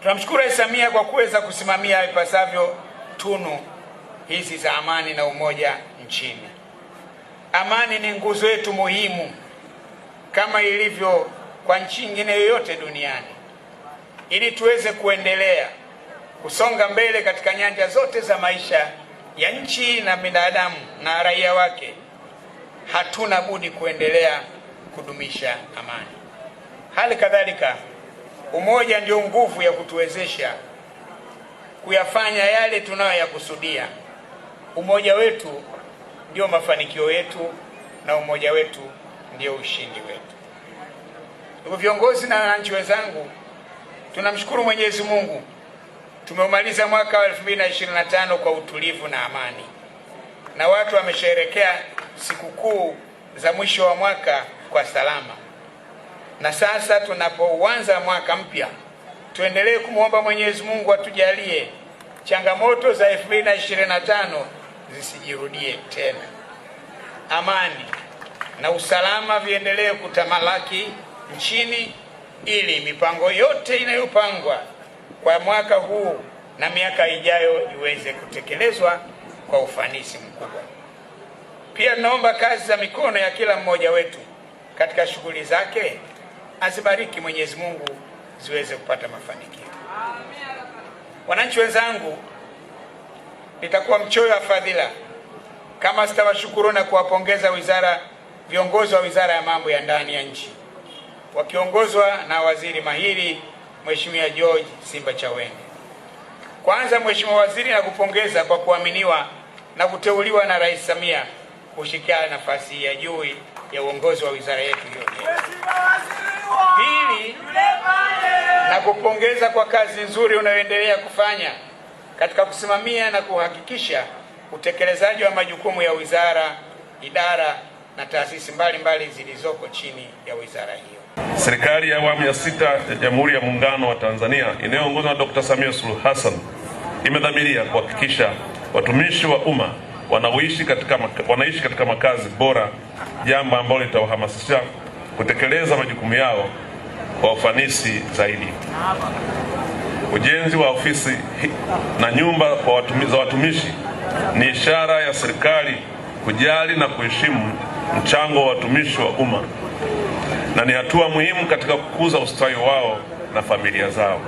Tunamshukuru Rais Samia kwa kuweza kusimamia ipasavyo tunu hizi za amani na umoja nchini. Amani ni nguzo yetu muhimu kama ilivyo kwa nchi nyingine yoyote duniani. Ili tuweze kuendelea kusonga mbele katika nyanja zote za maisha ya nchi na binadamu na raia wake, hatuna budi kuendelea kudumisha amani. Hali kadhalika, umoja ndio nguvu ya kutuwezesha kuyafanya yale tunayoyakusudia. Umoja wetu ndio mafanikio yetu na umoja wetu ndio ushindi wetu. Ndugu viongozi na wananchi wenzangu, tunamshukuru Mwenyezi Mungu, tumeumaliza mwaka wa 2025 kwa utulivu na amani, na watu wamesherehekea sikukuu za mwisho wa mwaka kwa salama. Na sasa tunapoanza mwaka mpya, tuendelee kumwomba Mwenyezi Mungu atujalie changamoto za 2025 zisijirudie tena. Amani na usalama viendelee kutamalaki nchini, ili mipango yote inayopangwa kwa mwaka huu na miaka ijayo iweze kutekelezwa kwa ufanisi mkubwa. Pia naomba kazi za mikono ya kila mmoja wetu katika shughuli zake azibariki Mwenyezi Mungu, ziweze kupata mafanikio. Wananchi wenzangu, nitakuwa mchoyo wa fadhila kama sitawashukuru na kuwapongeza viongozi wa Wizara ya Mambo ya Ndani ya nchi wakiongozwa na waziri mahiri Mheshimiwa George Simba Chawene. Kwanza, Mheshimiwa Waziri, nakupongeza kwa kuaminiwa na kuteuliwa na Rais Samia kushikia nafasi ya juu ya uongozi wa wizara yetu hiyo. Pili, nakupongeza kwa kazi nzuri unayoendelea kufanya katika kusimamia na kuhakikisha utekelezaji wa majukumu ya wizara, idara na taasisi mbalimbali zilizoko chini ya wizara hiyo. Serikali ya awamu ya 6 ya Jamhuri ya Muungano wa Tanzania inayoongozwa na Dr. Samia Suluhu Hassan imedhamiria kuhakikisha watumishi wa umma wanaishi katika makazi bora, jambo ambalo litawahamasisha kutekeleza majukumu yao kwa ufanisi zaidi. Ujenzi wa ofisi na nyumba za watumishi ni ishara ya serikali kujali na kuheshimu mchango wa watumishi wa umma, na ni hatua muhimu katika kukuza ustawi wao na familia zao.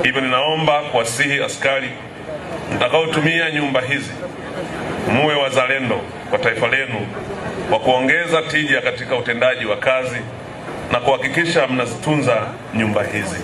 Hivyo ninaomba kuwasihi askari mtakaotumia nyumba hizi, muwe wazalendo kwa taifa lenu kwa kuongeza tija katika utendaji wa kazi na kuhakikisha mnazitunza nyumba hizi.